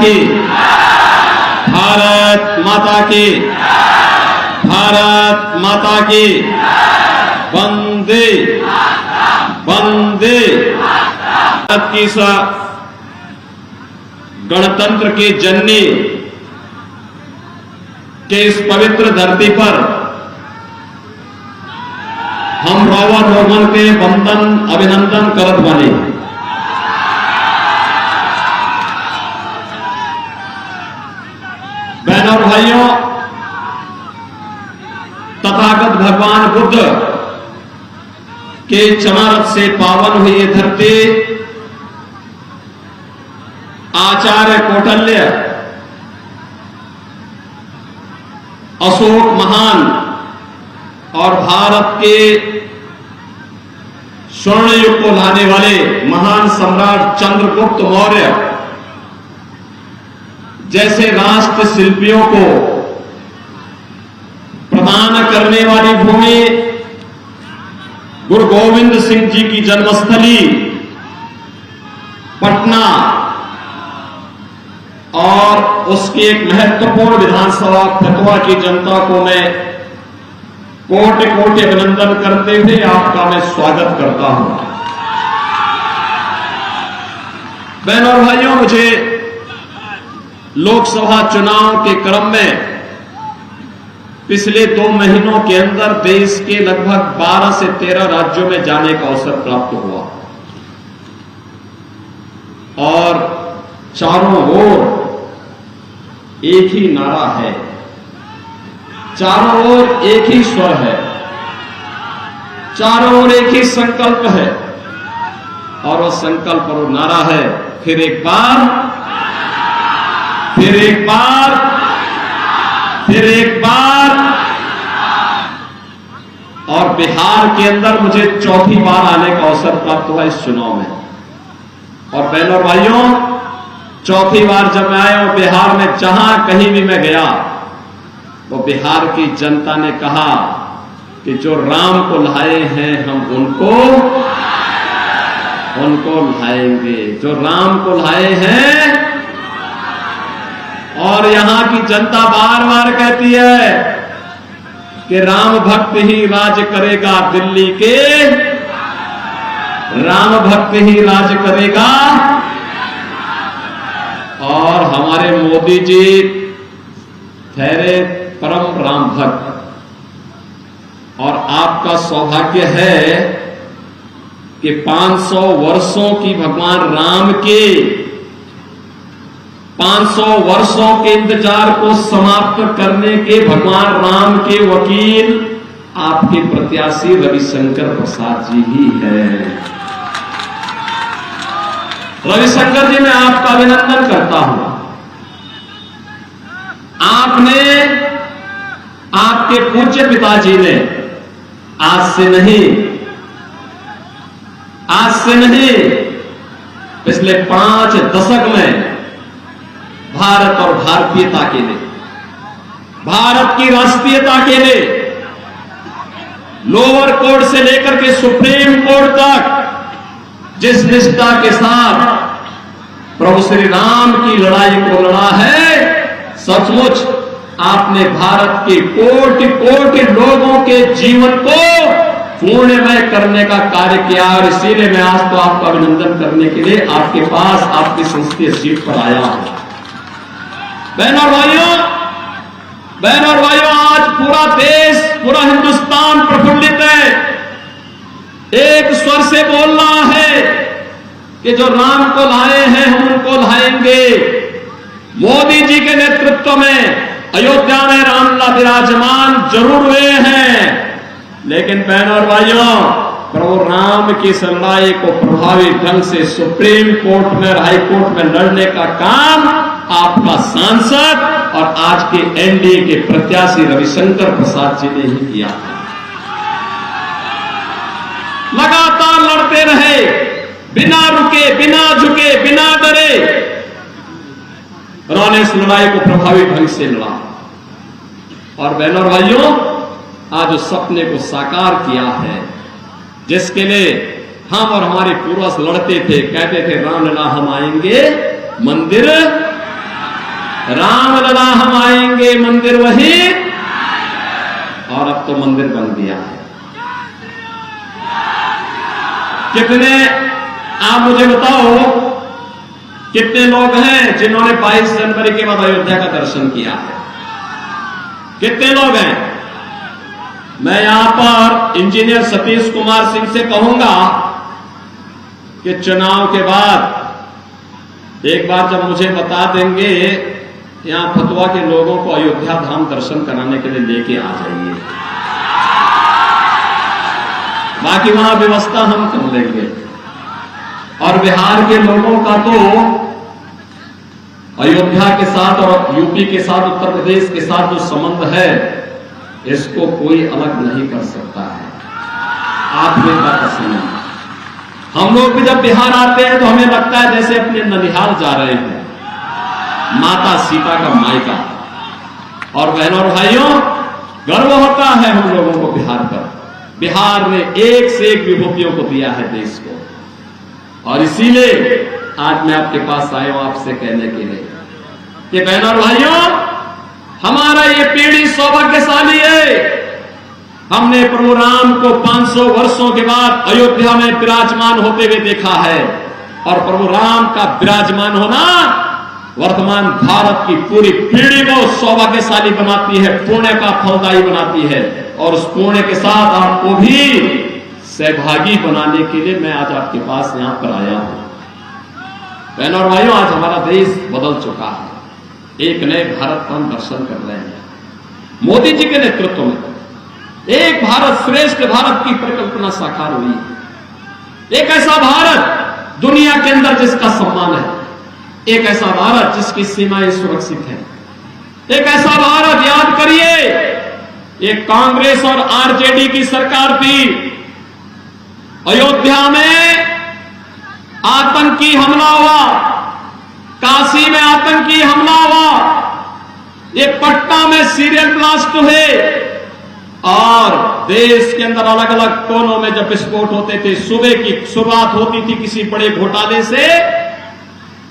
की, भारत माता की, भारत माता की, वंदे वंदे। भारत की गणतंत्र की जननी के इस पवित्र धरती पर हम रॉवर रोगन के वंदन अभिनंदन करत बने। बहनों और भाइयों, तथागत भगवान बुद्ध के चमारत से पावन हुई ये धरती आचार्य कौटिल्य, अशोक महान और भारत के स्वर्ण युग को लाने वाले महान सम्राट चंद्रगुप्त मौर्य जैसे राष्ट्र शिल्पियों को प्रदान करने वाली भूमि, गुरु गोविंद सिंह जी की जन्मस्थली पटना और उसकी एक महत्वपूर्ण विधानसभा फतवा की जनता को मैं कोटि कोटि अभिनंदन करते हुए आपका मैं स्वागत करता हूं। बहनों और भाइयों, मुझे लोकसभा चुनाव के क्रम में पिछले 2 महीनों के अंदर देश के लगभग 12 से 13 राज्यों में जाने का अवसर प्राप्त हुआ और चारों ओर एक ही नारा है, चारों ओर एक ही स्वर है, चारों ओर एक ही संकल्प है और वो संकल्प और नारा है फिर एक बार, फिर एक बार, फिर एक बार। और बिहार के अंदर मुझे चौथी बार आने का अवसर प्राप्त हुआ इस चुनाव में। और बहनों और भाइयों, चौथी बार जब मैं आया और बिहार में जहां कहीं भी मैं गया, वो बिहार की जनता ने कहा कि जो राम को लाए हैं हम उनको लाएंगे, जो राम को लाए हैं। और यहां की जनता बार बार कहती है कि राम भक्त ही राज करेगा दिल्ली के, राम भक्त ही राज करेगा। और हमारे मोदी जी ठहरे परम राम भक्त, और आपका सौभाग्य है कि 500 वर्षों की भगवान राम के 500 वर्षों के इंतजार को समाप्त करने के भगवान राम के वकील आपके प्रत्याशी रविशंकर प्रसाद जी ही हैं। रविशंकर जी, मैं आपका अभिनंदन करता हूं। आपने, आपके पूज्य पिताजी ने आज से नहीं पिछले 5 दशक में भारत और भारतीयता के लिए, भारत की राष्ट्रीयता के लिए लोअर कोर्ट से लेकर के सुप्रीम कोर्ट तक जिस निष्ठा के साथ प्रभु श्री राम की लड़ाई को लड़ा है, सचमुच आपने भारत के कोटि कोटि लोगों के जीवन को पुण्यमय करने का कार्य किया। और इसीलिए मैं आज तो आपका अभिनंदन करने के लिए आपके पास आपकी संसदीय सीट पर आया हूं। बहनों और भाइयों, आज पूरा देश, पूरा हिंदुस्तान प्रफुल्लित है, एक स्वर से बोल रहा है कि जो राम को लाए हैं हम उनको लाएंगे। मोदी जी के नेतृत्व में अयोध्या में रामलला विराजमान जरूर हुए हैं, लेकिन बहनों और भाइयों, प्रभु राम की लड़ाई को प्रभावी ढंग से सुप्रीम कोर्ट में, हाई कोर्ट में लड़ने का काम आपका सांसद और आज के एनडीए के प्रत्याशी रविशंकर प्रसाद जी ने ही किया। लगातार लड़ते रहे, बिना रुके, बिना झुके, बिना डरे, उन्होंने इस लड़ाई को प्रभावी ढंग से लड़ा। और बहनों और भाइयों, आज उस सपने को साकार किया है जिसके लिए हम और हमारे पूर्वज लड़ते थे, कहते थे रामलला हम आएंगे मंदिर राम लला हम आएंगे, मंदिर वही, और अब तो मंदिर बन गया है। कितने, आप मुझे बताओ, कितने लोग हैं जिन्होंने 22 जनवरी के बाद अयोध्या का दर्शन किया है? कितने लोग हैं? मैं यहां पर इंजीनियर सतीश कुमार सिंह से कहूंगा कि चुनाव के बाद एक बार जब मुझे बता देंगे, यहां फतुहा के लोगों को अयोध्या धाम दर्शन कराने के लिए लेके आ जाइए, बाकी वहां व्यवस्था हम कर लेंगे। और बिहार के लोगों का तो अयोध्या के साथ और यूपी के साथ, उत्तर प्रदेश के साथ जो संबंध है, इसको कोई अलग नहीं कर सकता है। आत्मीयता का संबंध। हम लोग भी जब बिहार आते हैं तो हमें लगता है जैसे अपने ननिहाल जा रहे हैं, माता सीता का मायका। और बहनों और भाइयों, गर्व होता है हम लोगों को बिहार पर। बिहार ने एक से एक विभूतियों को दिया है देश को, और इसीलिए आज मैं आपके पास आया हूं आपसे कहने के लिए कि बहनों और भाइयों, हमारा ये पीढ़ी सौभाग्यशाली है। हमने प्रभु राम को 500 वर्षों के बाद अयोध्या में विराजमान होते हुए देखा है, और प्रभु राम का विराजमान होना वर्तमान भारत की पूरी पीढ़ी को सौभाग्यशाली बनाती है, पुण्य का फलदायी बनाती है। और उस पुण्य के साथ आपको भी सहभागी बनाने के लिए मैं आज आपके पास यहां पर आया हूं। बहनों और भाइयों, आज हमारा देश बदल चुका है, एक नए भारत का हम दर्शन कर रहे हैं। मोदी जी के नेतृत्व में एक भारत श्रेष्ठ भारत की परिकल्पना साकार हुई। एक ऐसा भारत दुनिया के अंदर जिसका सम्मान है, एक ऐसा भारत जिसकी सीमाएं सुरक्षित हैं, एक ऐसा भारत, याद करिए, एक कांग्रेस और आरजेडी की सरकार थी। अयोध्या में आतंकी हमला हुआ, काशी में आतंकी हमला हुआ, ये पटना में सीरियल ब्लास्ट हुए, और देश के अंदर अलग अलग कोनों में जब विस्फोट होते थे, सुबह की शुरुआत होती थी किसी बड़े घोटाले से,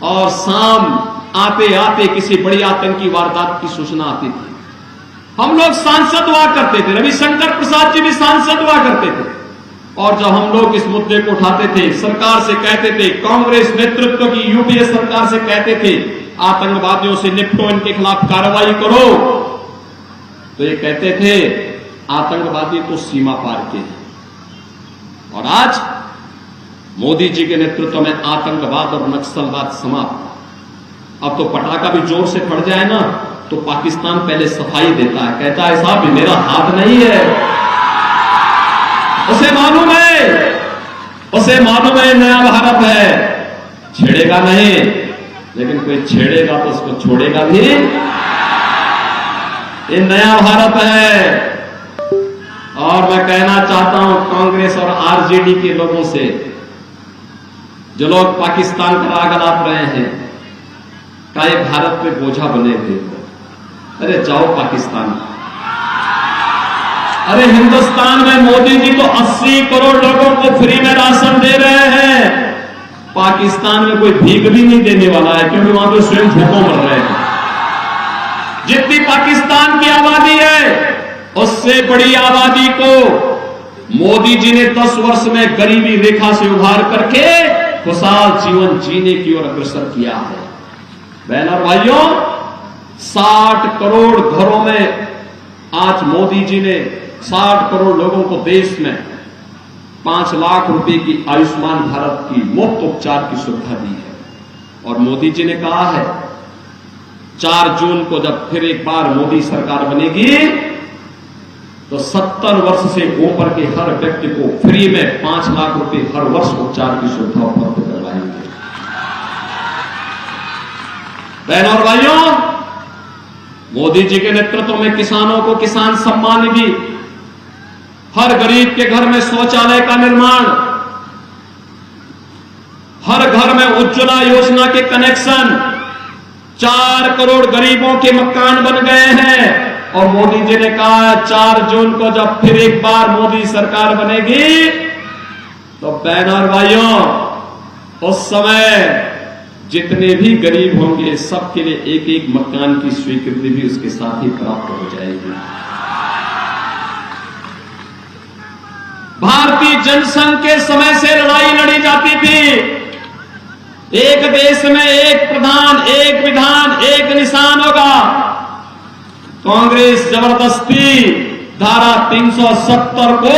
और शाम आते आते किसी बड़ी आतंकी वारदात की सूचना आती थी। हम लोग सांसद हुआ करते थे, रविशंकर प्रसाद जी भी सांसद हुआ करते थे, और जब हम लोग इस मुद्दे को उठाते थे, सरकार से कहते थे, कांग्रेस नेतृत्व की यूपीए सरकार से कहते थे, आतंकवादियों से निपटो, इनके खिलाफ कार्रवाई करो, तो ये कहते थे आतंकवादी तो सीमा पार के हैं। और आज मोदी जी के नेतृत्व में आतंकवाद और नक्सलवाद समाप्त। अब तो पटाखा भी जोर से फट जाए ना, तो पाकिस्तान पहले सफाई देता है, कहता है साहब मेरा हाथ नहीं है। उसे मालूम है नया भारत है, छेड़ेगा नहीं, लेकिन कोई छेड़ेगा तो उसको छोड़ेगा भी। ये नया भारत है। और मैं कहना चाहता हूं कांग्रेस और आरजेडी के लोगों से, जो लोग पाकिस्तान का राग अलाप रहे हैं, का ये भारत पे बोझा बने थे, अरे जाओ पाकिस्तान। अरे हिंदुस्तान में मोदी जी तो 80 करोड़ लोगों को फ्री में राशन दे रहे हैं, पाकिस्तान में कोई भीख भी नहीं देने वाला है, क्योंकि वहां पे स्वयं भूखों मर रहे हैं। जितनी पाकिस्तान की आबादी है, उससे बड़ी आबादी को मोदी जी ने 10 वर्ष में गरीबी रेखा से उभार करके खुशहाल जीवन जीने की ओर अग्रसर किया है। बहनों और भाइयों, 60 करोड़ घरों में आज मोदी जी ने 60 करोड़ लोगों को देश में 5 लाख रुपए की आयुष्मान भारत की मुफ्त उपचार की सुविधा दी है। और मोदी जी ने कहा है 4 जून को जब फिर एक बार मोदी सरकार बनेगी, तो 70 वर्ष से ऊपर के हर व्यक्ति को फ्री में 5 लाख रुपए हर वर्ष उपचार की सुविधा उपलब्ध करवाएंगे। बहनों और भाइयों, मोदी जी के नेतृत्व में किसानों को किसान सम्मान निधि, हर गरीब के घर में शौचालय का निर्माण, हर घर में उज्ज्वला योजना के कनेक्शन, 4 करोड़ गरीबों के मकान बन गए हैं। और मोदी जी ने कहा 4 जून को जब फिर एक बार मोदी सरकार बनेगी, तो बहनों और भाइयों, उस समय जितने भी गरीब होंगे सबके लिए एक एक मकान की स्वीकृति भी उसके साथ ही प्राप्त हो जाएगी। भारतीय जनसंघ के समय से लड़ाई लड़ी जाती थी, एक देश में एक प्रधान, एक विधान, एक निशान होगा। कांग्रेस जबरदस्ती धारा 370 को,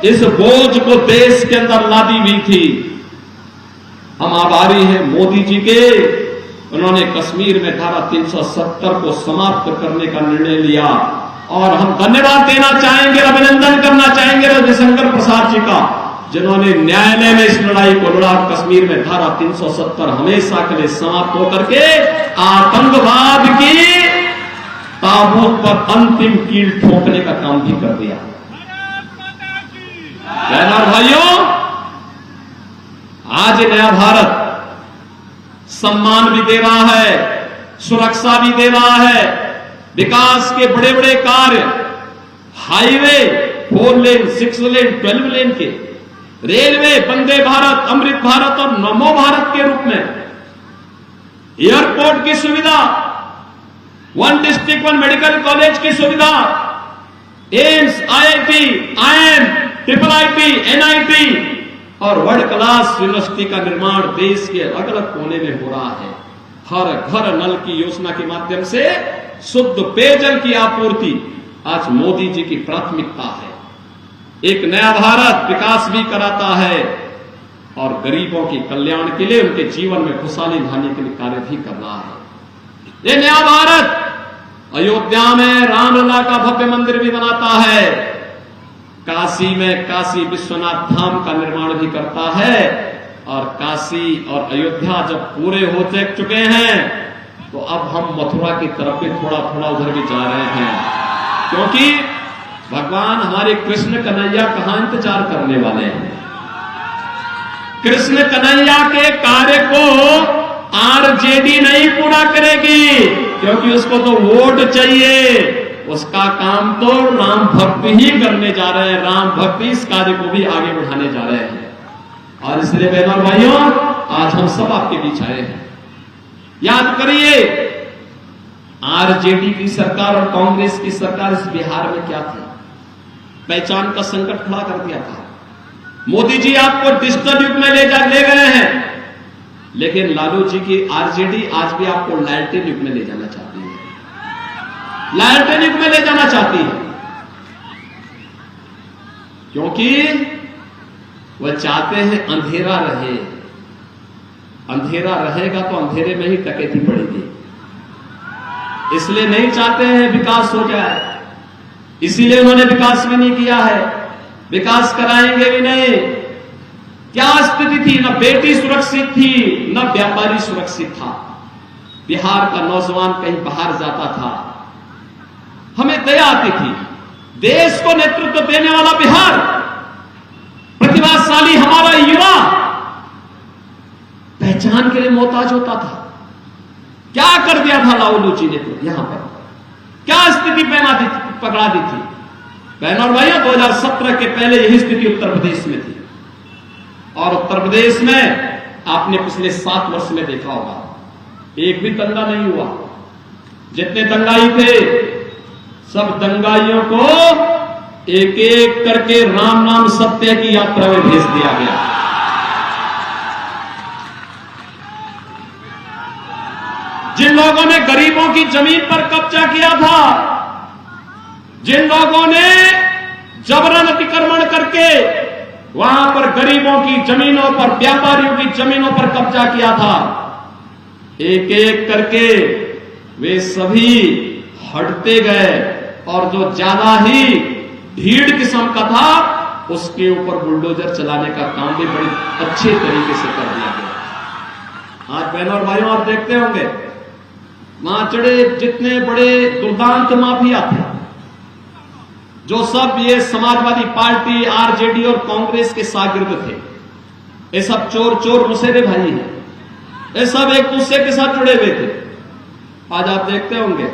इस बोझ को देश के अंदर लादी हुई थी। हम आभारी हैं मोदी जी के, उन्होंने कश्मीर में धारा 370 को समाप्त करने का निर्णय लिया और हम धन्यवाद देना चाहेंगे, अभिनंदन करना चाहेंगे रविशंकर प्रसाद जी का, जिन्होंने न्यायालय में इस लड़ाई को लड़ा। कश्मीर में धारा 370 हमेशा के लिए समाप्त होकर के आतंकवाद की ताबूत पर अंतिम कील ठोकने का काम भी कर दिया। बहनों और भाइयों, आज नया भारत सम्मान भी दे रहा है, सुरक्षा भी दे रहा है, विकास के बड़े बड़े कार्य, हाईवे 4 लेन, 6 लेन, 12 लेन के, रेलवे, वंदे भारत, अमृत भारत और नमो भारत के रूप में, एयरपोर्ट की सुविधा, 1 डिस्ट्रिक्ट 1 मेडिकल कॉलेज की सुविधा, AIIMS, IIT, IIM, IIIT, NIT और वर्ल्ड क्लास यूनिवर्सिटी का निर्माण देश के अलग अलग कोने में हो रहा है। हर घर नल की योजना के माध्यम से शुद्ध पेयजल की आपूर्ति आज मोदी जी की प्राथमिकता है। एक नया भारत विकास भी कराता है और गरीबों के कल्याण के लिए, उनके जीवन में खुशहाली लाने के लिए कार्य भी कर रहा है। ये नया भारत अयोध्या में रामलला का भव्य मंदिर भी बनाता है, काशी में काशी विश्वनाथ धाम का निर्माण भी करता है और काशी और अयोध्या जब पूरे हो चुके हैं तो अब हम मथुरा की तरफ भी थोड़ा थोड़ा उधर भी जा रहे हैं, क्योंकि भगवान हमारे कृष्ण कन्हैया कहां इंतजार करने वाले हैं। कृष्ण कन्हैया के कार्य को आरजेडी नहीं पूरा करेगी, क्योंकि उसको तो वोट चाहिए। उसका काम तो राम भक्त ही करने जा रहे हैं, राम भक्त इस कार्य को भी आगे बढ़ाने जा रहे हैं। और इसलिए बहनों और भाइयों, आज हम सब आपके बीच आए हैं। याद करिए, आरजेडी की सरकार और कांग्रेस की सरकार इस बिहार में क्या थी, पहचान का संकट खड़ा कर दिया था। मोदी जी आपको डिजिटल युग में ले गए हैं, लेकिन लालू जी की आरजेडी आज भी आपको लालटेन युग में ले जाना चाहती है, लालटेन युग में ले जाना चाहती है, क्योंकि वह चाहते हैं अंधेरा रहे। अंधेरा रहेगा तो अंधेरे में ही डकैती पड़ेगी, इसलिए नहीं चाहते हैं विकास हो जाए। इसीलिए उन्होंने विकास भी नहीं किया है, विकास कराएंगे भी नहीं। क्या स्थिति थी, न बेटी सुरक्षित थी, न व्यापारी सुरक्षित था। बिहार का नौजवान कहीं बाहर जाता था, हमें दया आती थी। देश को नेतृत्व देने वाला बिहार, प्रतिभाशाली हमारा युवा पहचान के लिए मोहताज होता था। क्या कर दिया था लालू जी ने तो यहां पर, क्या स्थिति पकड़ा दी थी। बहनों और भाइयों, 2017 के पहले यही स्थिति उत्तर प्रदेश में थी, और उत्तर प्रदेश में आपने पिछले 7 वर्ष में देखा होगा एक भी दंगा नहीं हुआ। जितने दंगाई थे सब दंगाइयों को एक एक करके राम नाम सत्य की यात्रा में भेज दिया गया। जिन लोगों ने गरीबों की जमीन पर कब्जा किया था, जिन लोगों ने जबरन अतिक्रमण करके वहां पर गरीबों की जमीनों पर, व्यापारियों की जमीनों पर कब्जा किया था, एक एक करके वे सभी हटते गए, और जो ज्यादा ही भीड़ किस्म का था उसके ऊपर बुलडोजर चलाने का काम भी बड़े अच्छे तरीके से कर दिया गया। आज बहनों और भाइयों, आप देखते होंगे वहां चढ़े जितने बड़े दुर्दांत माफिया थे, जो सब ये समाजवादी पार्टी, आरजेडी और कांग्रेस के शागिर्द थे, ये सब चोर मुसेरे भाई हैं, ये सब एक दूसरे के साथ जुड़े हुए थे। आज आप देखते होंगे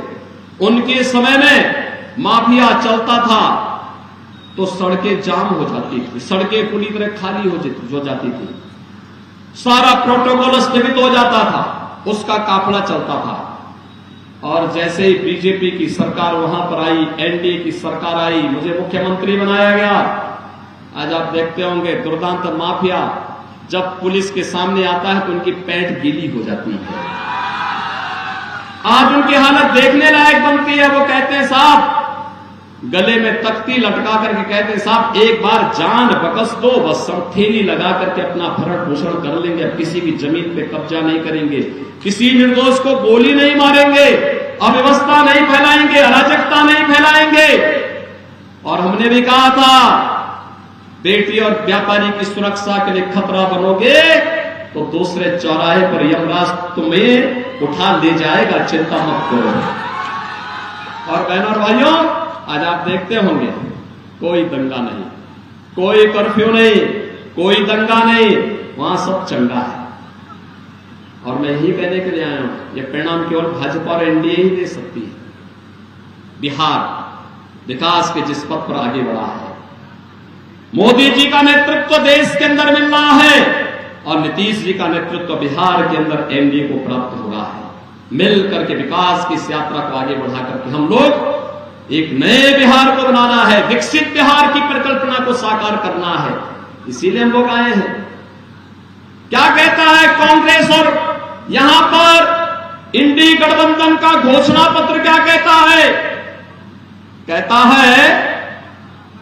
उनके समय में माफिया चलता था तो सड़कें जाम हो जाती थी, सड़कें पूरी तरह खाली हो जाती थी, सारा प्रोटोकॉल स्थगित हो जाता था, उसका काफिला चलता था। और जैसे ही बीजेपी की सरकार वहां पर आई, एनडीए की सरकार आई, मुझे मुख्यमंत्री बनाया गया। आज आप देखते होंगे दुर्दांत माफिया जब पुलिस के सामने आता है तो उनकी पैंट गीली हो जाती है। आज उनकी हालत देखने लायक बनती है। वो कहते हैं साहब, गले में तख्ती लटका करके कहते हैं साहब एक बार जान बकस दो, बस हम थैली लगा करके अपना भरण पोषण कर लेंगे, अब किसी की जमीन पे कब्जा नहीं करेंगे, किसी निर्दोष को गोली नहीं मारेंगे, अव्यवस्था नहीं फैलाएंगे, अराजकता नहीं फैलाएंगे। और हमने भी कहा था बेटी और व्यापारी की सुरक्षा के लिए खतरा बनोगे तो दूसरे चौराहे पर यमराज तुम्हें उठा ले जाएगा, चिंता मत करो। और बहनों और भाइयों, आज आप देखते होंगे कोई दंगा नहीं, कोई कर्फ्यू नहीं, कोई दंगा नहीं, वहां सब चंगा है। और मैं यही कहने के लिए आया हूं, ये परिणाम केवल भाजपा और एनडीए ही दे सकती है। बिहार विकास के जिस पथ पर आगे बढ़ा है, मोदी जी का नेतृत्व देश के अंदर मिल रहा है और नीतीश जी का नेतृत्व बिहार के अंदर एनडीए को प्राप्त हो रहा है। मिल करके विकास की इस यात्रा को आगे बढ़ा करके हम लोग एक नए बिहार को बनाना है, विकसित बिहार की परिकल्पना को साकार करना है। इसीलिए हम लोग आए हैं। क्या कहता है कांग्रेस और यहां पर इंडी गठबंधन का घोषणा पत्र क्या कहता है? कहता है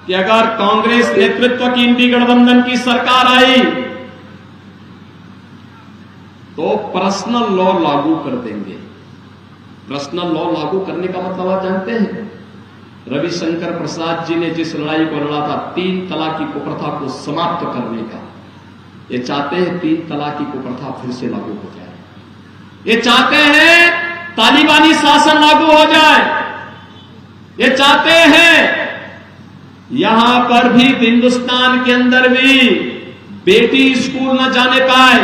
कि अगर कांग्रेस नेतृत्व की इंडी गठबंधन की सरकार आई तो पर्सनल लॉ लागू कर देंगे। पर्सनल लॉ लागू करने का मतलब आप जानते हैं? रविशंकर प्रसाद जी ने जिस लड़ाई को लड़ा था 3 तलाक की कुप्रथा को समाप्त करने का, ये चाहते हैं 3 तलाक की कुप्रथा फिर से लागू हो जाए। ये चाहते हैं तालिबानी शासन लागू हो जाए। ये चाहते हैं यहां पर भी हिंदुस्तान के अंदर भी बेटी स्कूल न जाने पाए,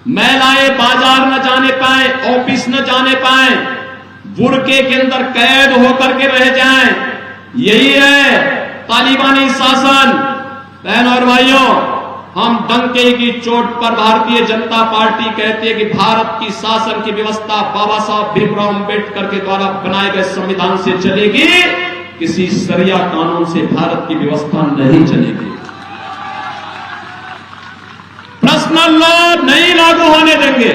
महिलाएं बाजार न जाने पाए, ऑफिस न जाने पाए, बुरके के अंदर कैद होकर के रह जाएं। यही है तालिबानी शासन। बहनों और भाइयों, हम डंके की चोट पर भारतीय जनता पार्टी कहती है कि भारत की शासन की व्यवस्था बाबा साहब भीमराव अंबेडकर के द्वारा बनाए गए संविधान से चलेगी, किसी शरिया कानून से भारत की व्यवस्था नहीं चलेगी। पर्सनल लॉ नहीं लागू होने देंगे।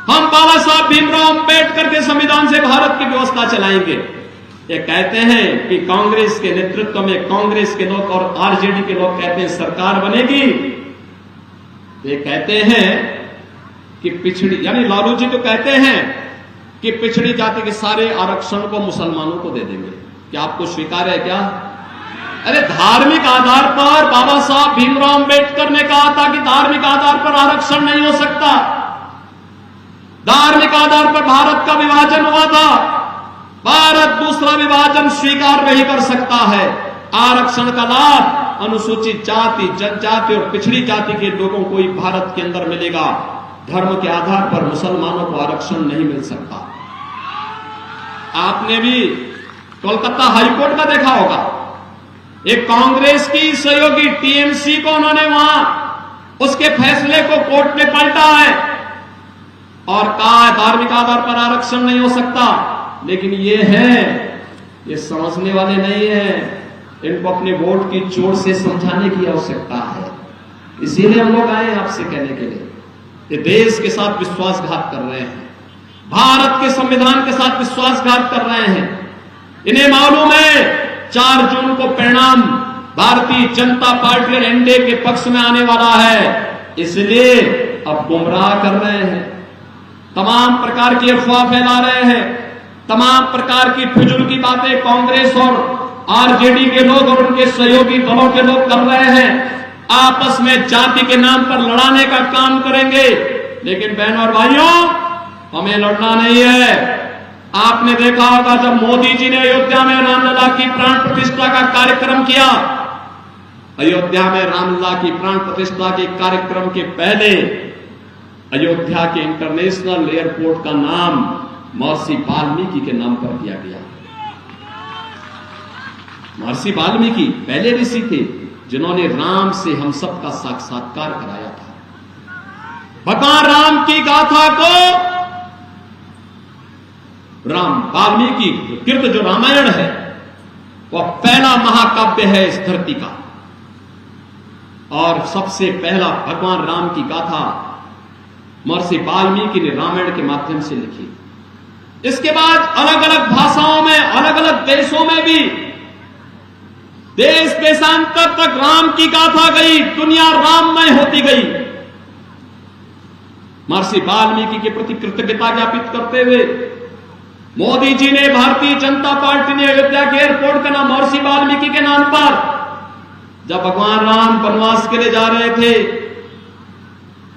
हम बाबा साहब भीमराव अंबेडकर के संविधान से भारत की व्यवस्था चलाएंगे। ये कहते हैं कि कांग्रेस के नेतृत्व में कांग्रेस के लोग और आरजेडी के लोग कहते हैं सरकार बनेगी। ये कहते हैं कि पिछड़ी, यानी लालू जी तो कहते हैं कि पिछड़ी जाति के सारे आरक्षण को मुसलमानों को दे देंगे। क्या आपको स्वीकार है क्या? अरे धार्मिक आधार पर बाबा साहब भीमराव अंबेडकर ने कहा था कि धार्मिक आधार पर आरक्षण नहीं हो सकता। धार्मिक आधार पर भारत का विभाजन हुआ था। भारत दूसरा विभाजन स्वीकार नहीं कर सकता है। आरक्षण का लाभ अनुसूचित जाति, जनजाति और पिछड़ी जाति के लोगों को ही भारत के अंदर मिलेगा। धर्म के आधार पर मुसलमानों को आरक्षण नहीं मिल सकता। आपने भी कोलकाता हाईकोर्ट का देखा होगा, एक कांग्रेस की सहयोगी टीएमसी को उन्होंने वहां उसके फैसले को कोर्ट में पलटा है और कहा धार्मिक आधार पर आरक्षण नहीं हो सकता। लेकिन ये समझने वाले नहीं है। इनको अपने वोट की चोट से समझाने की आवश्यकता है। इसीलिए हम लोग आए आपसे कहने के लिए, ये देश के साथ विश्वासघात कर रहे हैं, भारत के संविधान के साथ विश्वासघात कर रहे हैं। इन्हें मालूम है 4 जून को परिणाम भारतीय जनता पार्टी और एनडीए के पक्ष में आने वाला है। इसलिए अब गुमराह कर रहे हैं, तमाम प्रकार की अफवाह फैला रहे हैं, तमाम प्रकार की फिजूल की बातें कांग्रेस और आरजेडी के लोग और उनके सहयोगी दलों के लोग कर रहे हैं। आपस में जाति के नाम पर लड़ाने का काम करेंगे। लेकिन बहनों और भाइयों, हमें लड़ना नहीं है। आपने देखा होगा जब मोदी जी ने अयोध्या में रामलला की प्राण प्रतिष्ठा का कार्यक्रम किया, अयोध्या में रामलला की प्राण प्रतिष्ठा के कार्यक्रम के पहले अयोध्या के इंटरनेशनल एयरपोर्ट का नाम महर्षि वाल्मीकि के नाम पर दिया गया। महर्षि वाल्मीकि पहले ऋषि थे, जिन्होंने राम से हम सबका साक्षात्कार कराया था। भगवान राम की गाथा को राम वाल्मीकि कृत जो रामायण है वह पहला महाकाव्य है इस धरती का, और सबसे पहला भगवान राम की गाथा महर्षि वाल्मीकि ने रामायण के माध्यम से लिखी। इसके बाद अलग अलग भाषाओं में, अलग अलग देशों में भी देश देशांतर तक राम की गाथा गई, दुनिया राममय होती गई। महर्षि वाल्मीकि के प्रति कृतज्ञता ज्ञापित करते हुए मोदी जी ने, भारतीय जनता पार्टी ने अयोध्या के एयरपोर्ट का नाम महर्षि वाल्मीकि के नाम पर, जब भगवान राम वनवास के लिए जा रहे थे,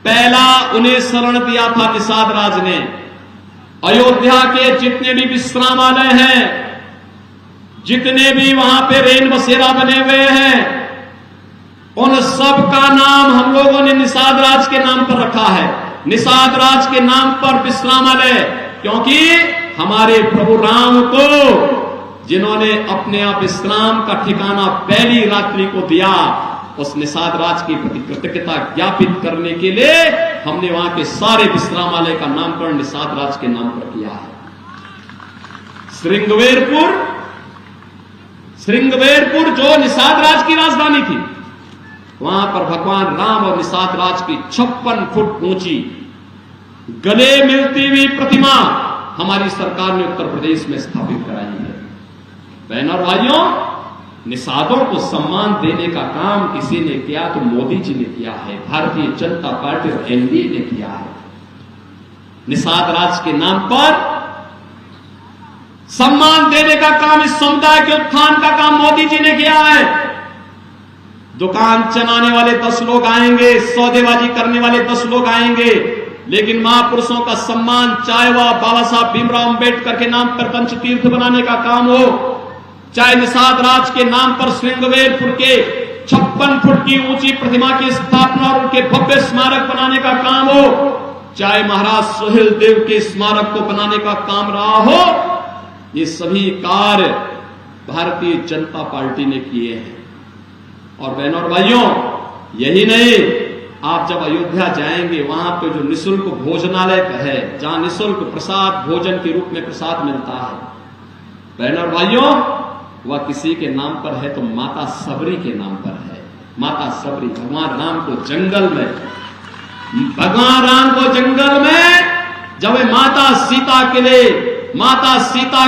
पहला उन्हें शरण दिया था निषाद राज ने। अयोध्या के जितने भी विश्रामालय हैं, जितने भी वहां पे रेन बसेरा बने हुए हैं, उन सब का नाम हम लोगों ने निषाद राज के नाम पर रखा है। निषाद राज के नाम पर विश्रामालय, क्योंकि हमारे प्रभु राम को जिन्होंने अपने आप विश्राम का ठिकाना पहली रात्रि को दिया, उस निषाद राज की प्रति कृतज्ञता ज्ञापित करने के लिए हमने वहां के सारे विश्रामालय का नामकरण निषाद राज के नाम पर किया है। श्रृंगवेरपुर जो निषाद राज की राजधानी थी, वहां पर भगवान राम और निषाद राज की 56 फुट ऊंची गले मिलती हुई प्रतिमा हमारी सरकार ने उत्तर प्रदेश में स्थापित कराई है। बहनों और भाइयों, निषादों को सम्मान देने का काम किसी ने किया तो मोदी जी ने किया है, भारतीय जनता पार्टी और एनडीए ने किया है। निषाद राज के नाम पर सम्मान देने का काम, इस समुदाय के उत्थान का काम मोदी जी ने किया है। दुकान चलाने वाले 10 लोग आएंगे, सौदेबाजी करने वाले 10 लोग आएंगे, लेकिन महापुरुषों का सम्मान, चाहे वह बाबा साहब भीमराव अंबेडकर के नाम पर पंचतीर्थ बनाने का काम हो, चाहे निषाद राज के नाम पर श्रृंगवेरपुर के 56 फुट की ऊंची प्रतिमा की स्थापना और उनके भव्य स्मारक बनाने का काम हो, चाहे महाराज सुहेल देव के स्मारक को बनाने का काम रहा हो, ये सभी कार्य भारतीय जनता पार्टी ने किए हैं। और बहनों और भाइयों, यही नहीं, आप जब अयोध्या जाएंगे, वहां पे जो निःशुल्क भोजनालय है, जहां निःशुल्क प्रसाद भोजन के रूप में प्रसाद मिलता है, बहनों और भाइयों, वह किसी के नाम पर है तो माता सबरी के नाम पर है। माता सबरी भगवान राम को जंगल में जब वे माता सीता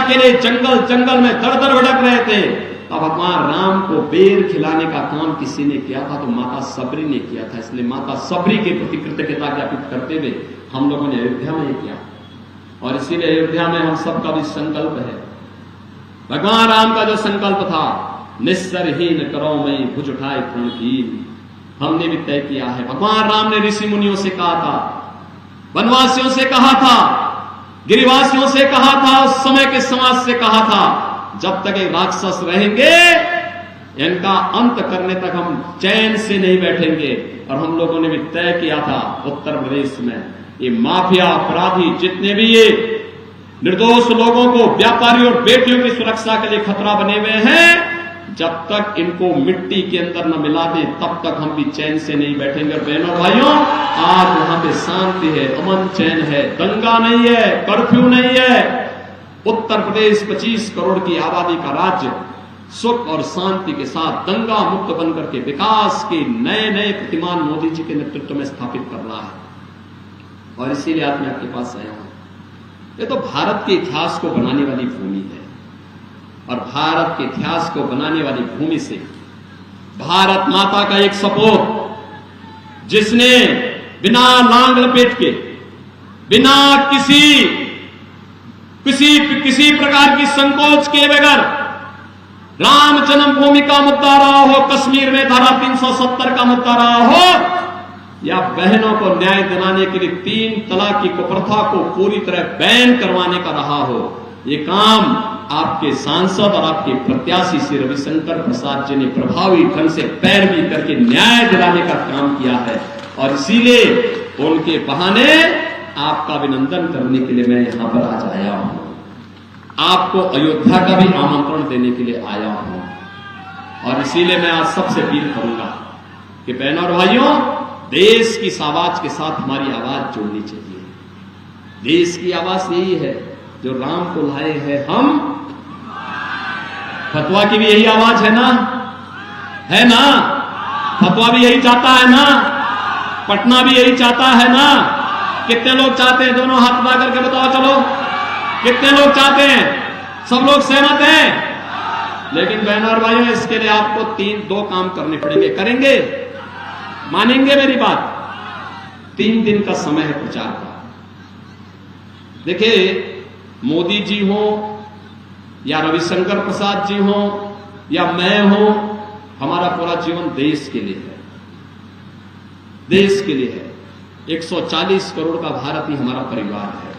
के लिए जंगल में दर भटक रहे थे, अब भगवान राम को बेर खिलाने का काम किसी ने किया था तो माता सबरी ने किया था। इसलिए माता सबरी के प्रति कृतज्ञता ज्ञापित करते हुए हम लोगों ने अयोध्या में ये किया, और इसीलिए अयोध्या में हम सबका भी संकल्प है। भगवान राम का जो संकल्प था, निस्सरहीन करो मैं भुज उठाए प्रणकीन, हमने भी तय किया है। भगवान राम ने ऋषि मुनियों से कहा था, वनवासियों से कहा था, गिरिवासियों से कहा था, उस समय के समाज से कहा था, जब तक ये राक्षस रहेंगे, इनका अंत करने तक हम चैन से नहीं बैठेंगे। और हम लोगों ने भी तय किया था उत्तर प्रदेश में ये माफिया अपराधी जितने भी ये निर्दोष लोगों को, व्यापारी और बेटियों की सुरक्षा के लिए खतरा बने हुए हैं, जब तक इनको मिट्टी के अंदर न मिला दे तब तक हम भी चैन से नहीं बैठेंगे। बहनों भाइयों, आज वहां पे शांति है, अमन चैन है, दंगा नहीं है, कर्फ्यू नहीं है। उत्तर प्रदेश 25 करोड़ की आबादी का राज्य सुख और शांति के साथ दंगा मुक्त बनकर के विकास के नए नए प्रतिमान मोदी जी के नेतृत्व में स्थापित कर रहा है। और इसीलिए आज मैं आपके पास आया हूं। ये तो भारत के इतिहास को बनाने वाली भूमि है, और भारत के इतिहास को बनाने वाली भूमि से भारत माता का एक सपूत, जिसने बिना लांग लपेट के, बिना किसी प्रकार की संकोच किए बगैर राम जन्मभूमि का मुद्दा रहा हो, कश्मीर में धारा 370 का मुद्दा रहा हो, या बहनों को न्याय दिलाने के लिए 3 तलाक की कुप्रथा को पूरी तरह बैन करवाने का रहा हो, ये काम आपके सांसद और आपके प्रत्याशी श्री रविशंकर प्रसाद जी ने प्रभावी ढंग से पैरवी करके न्याय दिलाने का काम किया है। और इसीलिए उनके बहाने आपका अभिनंदन करने के लिए मैं यहां पर आज आया हूं, आपको अयोध्या का भी आमंत्रण देने के लिए आया हूं। और इसीलिए मैं आज सबसे अपील करूंगा कि बहनों और भाइयों, देश की इस आवाज के साथ हमारी आवाज जोड़नी चाहिए। देश की आवाज यही है, जो राम को लाए हैं हम। फतवा की भी यही आवाज है ना? है ना? फतवा भी यही चाहता है ना? पटना भी यही चाहता है ना? कितने लोग चाहते हैं? दोनों हाथ उठा करके बताओ, चलो कितने लोग चाहते हैं? सब लोग सहमत हैं। लेकिन बहनों और भाइयों, इसके लिए आपको दो काम करने पड़ेंगे। करेंगे? मानेंगे मेरी बात? 3 दिन का समय है प्रचार का। देखिए, मोदी जी हो या रविशंकर प्रसाद जी हो या मैं हो, हमारा पूरा जीवन देश के लिए है, देश के लिए है। 140 करोड़ का भारत ही हमारा परिवार है।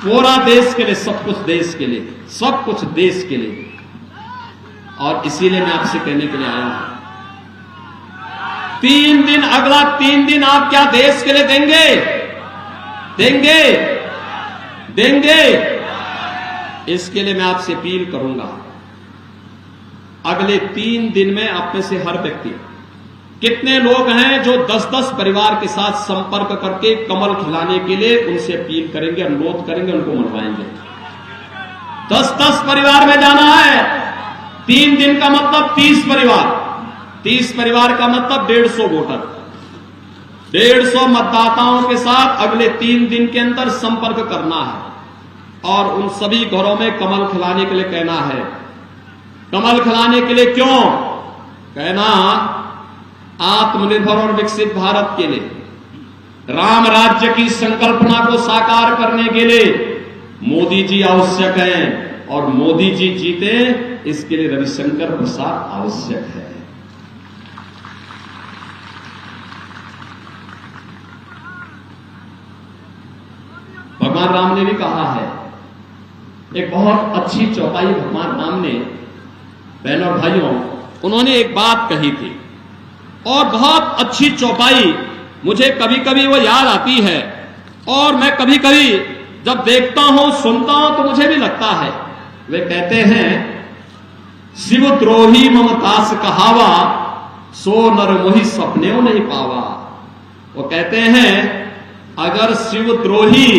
पूरा देश के लिए, सब कुछ देश के लिए, सब कुछ देश के लिए। और इसीलिए मैं आपसे कहने के लिए आया हूं, 3 दिन, अगला 3 दिन आप क्या देश के लिए देंगे? देंगे? देंगे? इसके लिए मैं आपसे अपील करूंगा, अगले 3 दिन में आप में से हर व्यक्ति, कितने लोग हैं जो 10-10 परिवार के साथ संपर्क करके कमल खिलाने के लिए उनसे अपील करेंगे, अनुरोध करेंगे, उनको मनवाएंगे। 10-10 परिवार में जाना है। 3 दिन का मतलब 30 परिवार, 30 परिवार का मतलब 150 वोटर, 150 मतदाताओं के साथ अगले 3 दिन के अंदर संपर्क करना है और उन सभी घरों में कमल खिलाने के लिए कहना है। कमल खिलाने के लिए क्यों कहना? आत्मनिर्भर और विकसित भारत के लिए, राम राज्य की संकल्पना को साकार करने के लिए मोदी जी आवश्यक हैं, और मोदी जी जीते इसके लिए रविशंकर प्रसाद आवश्यक है। भगवान राम ने भी कहा है, एक बहुत अच्छी चौपाई भगवान राम ने, बहनों और भाइयों, उन्होंने एक बात कही थी और बहुत अच्छी चौपाई मुझे कभी कभी वो याद आती है, और मैं कभी कभी जब देखता हूं, सुनता हूं, तो मुझे भी लगता है। वे कहते हैं, शिवद्रोही ममतास कहावा, सो नर मोहि सपने नहीं पावा। वो कहते हैं, अगर शिवद्रोही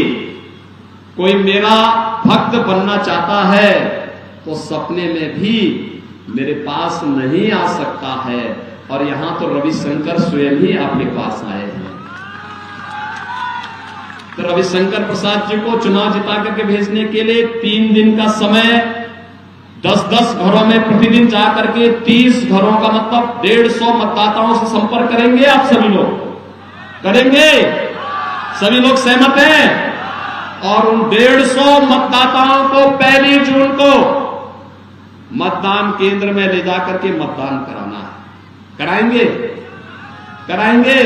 कोई मेरा भक्त बनना चाहता है तो सपने में भी मेरे पास नहीं आ सकता है। और यहां तो रविशंकर स्वयं ही आपके पास आए हैं। तो रविशंकर प्रसाद जी को चुनाव जिता करके भेजने के लिए 3 दिन का समय, 10-10 घरों में प्रतिदिन जाकर के 30 घरों का मतलब 150 मतदाताओं से संपर्क करेंगे। आप सभी लोग करेंगे? सभी लोग सहमत हैं? और उन 150 मतदाताओं को 1 जून को मतदान केंद्र में ले जाकर के मतदान कराना है। कराएंगे? कराएंगे?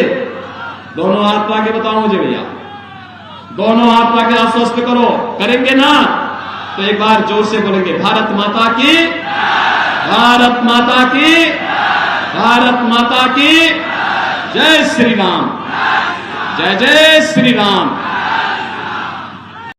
दोनों हाथ ला के बताओ मुझे भैया, दोनों हाथ ला के आश्वस्त करो, करेंगे ना? तो एक बार जोर से बोलेंगे, भारत माता की, भारत माता की, भारत माता की जय श्री राम, जय जय श्री राम।